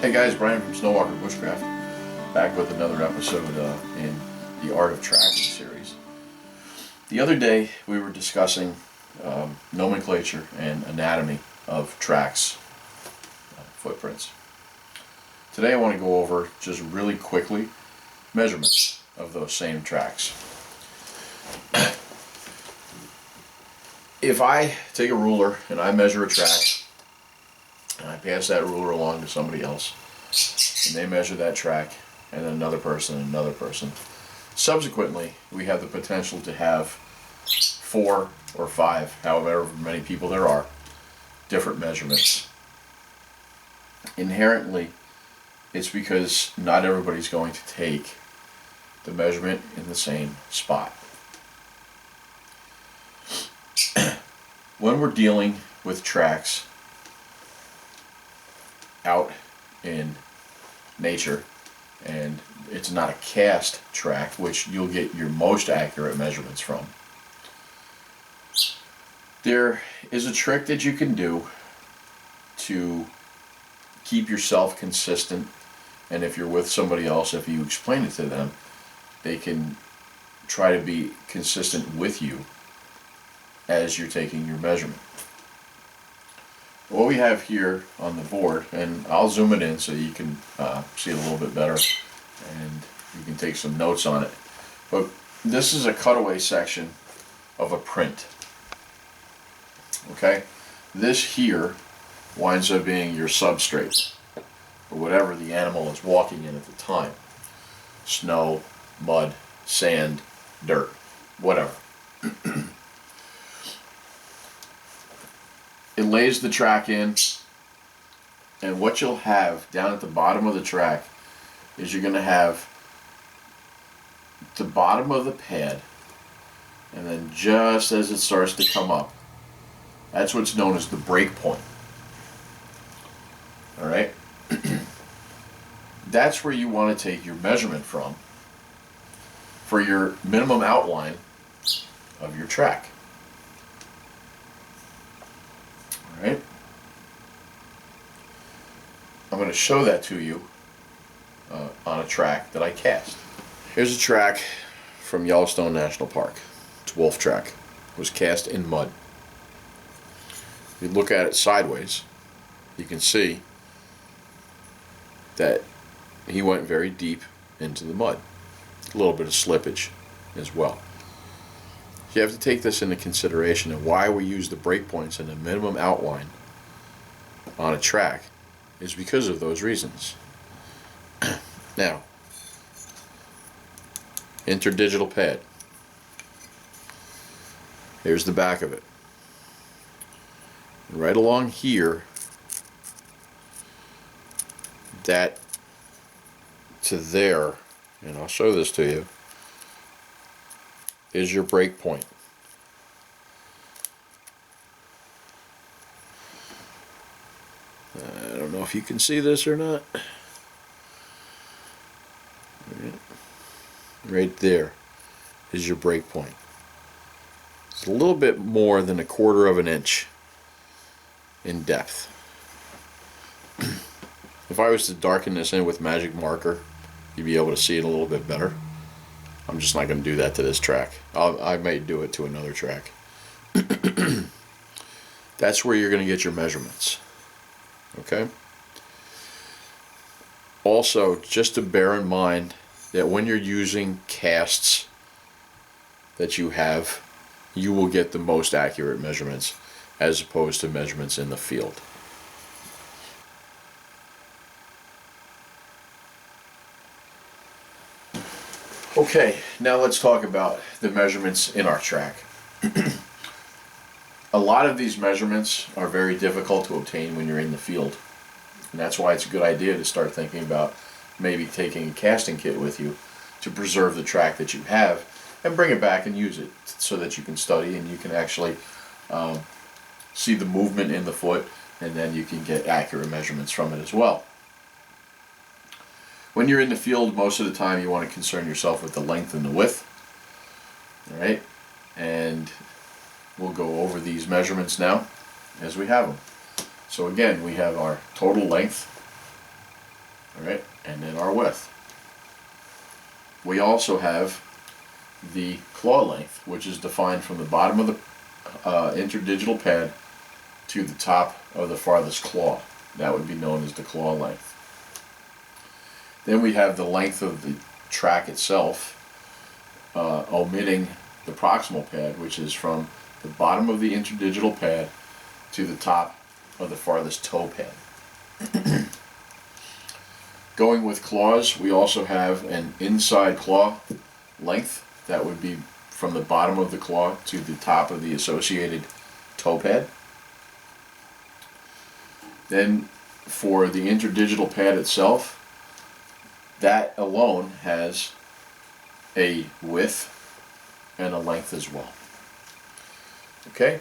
Hey guys, Brian from Snowwalker Bushcraft, back with another episode in the Art of Tracking series. The other day we were discussing nomenclature and anatomy of tracks, footprints. Today I want to go over, just really quickly, measurements of those same tracks. If I take a ruler and I measure a track, and I pass that ruler along to somebody else, and they measure that track, and then another person and another person. Subsequently, we have the potential to have 4 or 5, however many people there are, different measurements. Inherently, it's because not everybody's going to take the measurement in the same spot. When we're dealing with tracks out in nature, and it's not a cast track, which you'll get your most accurate measurements from, there is a trick that you can do to keep yourself consistent, and if you're with somebody else, if you explain it to them, they can try to be consistent with you as you're taking your measurement. What we have here on the board, and I'll zoom it in so you can see it a little bit better and you can take some notes on it, but this is a cutaway section of a print. Okay, this here winds up being your substrate or whatever the animal is walking in at the time: snow, mud, sand, dirt, whatever. It lays the track in, and what you'll have down at the bottom of the track is you're going to have the bottom of the pad, and then just as it starts to come up, that's what's known as the break point. Alright? That's where you want to take your measurement from for your minimum outline of your track. Alright? I'm going to show that to you on a track that I cast. Here's a track from Yellowstone National Park. It's Wolf Track. It was cast in mud. If you look at it sideways, you can see that he went very deep into the mud. A little bit of slippage as well. You have to take this into consideration, and why we use the breakpoints and the minimum outline on a track is because of those reasons. Now, interdigital pad. Here's the back of it. Right along here, that to there, and I'll show this to you, is your break point. I don't know if you can see this or not. Right there is your break point. It's a little bit more than 1/4 of an inch in depth. If I was to darken this in with magic marker, you'd be able to see it a little bit better. I'm just not going to do that to this track. I may do it to another track. That's where you're going to get your measurements. Okay? Also, just to bear in mind that when you're using casts that you have, you will get the most accurate measurements as opposed to measurements in the field. Okay, now let's talk about the measurements in our track. A lot of these measurements are very difficult to obtain when you're in the field, and that's why it's a good idea to start thinking about maybe taking a casting kit with you to preserve the track that you have and bring it back and use it so that you can study and you can actually see the movement in the foot, and then you can get accurate measurements from it as well. When you're in the field, most of the time you want to concern yourself with the length and the width. Alright? And we'll go over these measurements now as we have them. So again, we have our total length, Alright, and then our width. We also have the claw length, which is defined from the bottom of the interdigital pad to the top of the farthest claw. That would be known as the claw length. Then we have the length of the track itself, omitting the proximal pad, which is from the bottom of the interdigital pad to the top of the farthest toe pad. Going with claws, we also have an inside claw length. That would be from the bottom of the claw to the top of the associated toe pad. Then for the interdigital pad itself, that alone has a width and a length as well. Okay?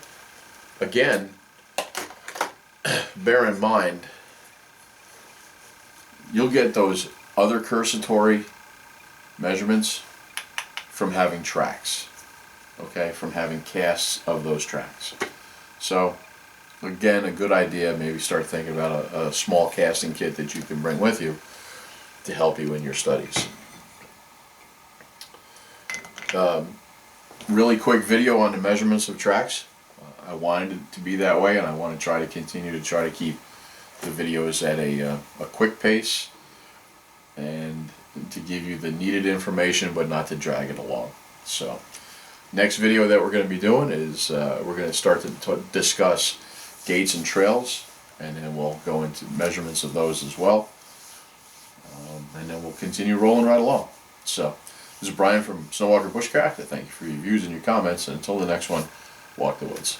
Again, bear in mind, you'll get those other cursitory measurements from having tracks. Okay? From having casts of those tracks. So, again, a good idea, maybe start thinking about a small casting kit that you can bring with you to help you in your studies. Really quick video on the measurements of tracks. I wanted it to be that way, and I want to try to continue to keep the videos at a quick pace and to give you the needed information but not to drag it along. So next video that we're going to be doing is we're going to start to discuss gates and trails, and then we'll go into measurements of those as well. And then we'll continue rolling right along. So, this is Brian from Snowwalker Bushcraft. I thank you for your views and your comments. And until the next one, walk the woods.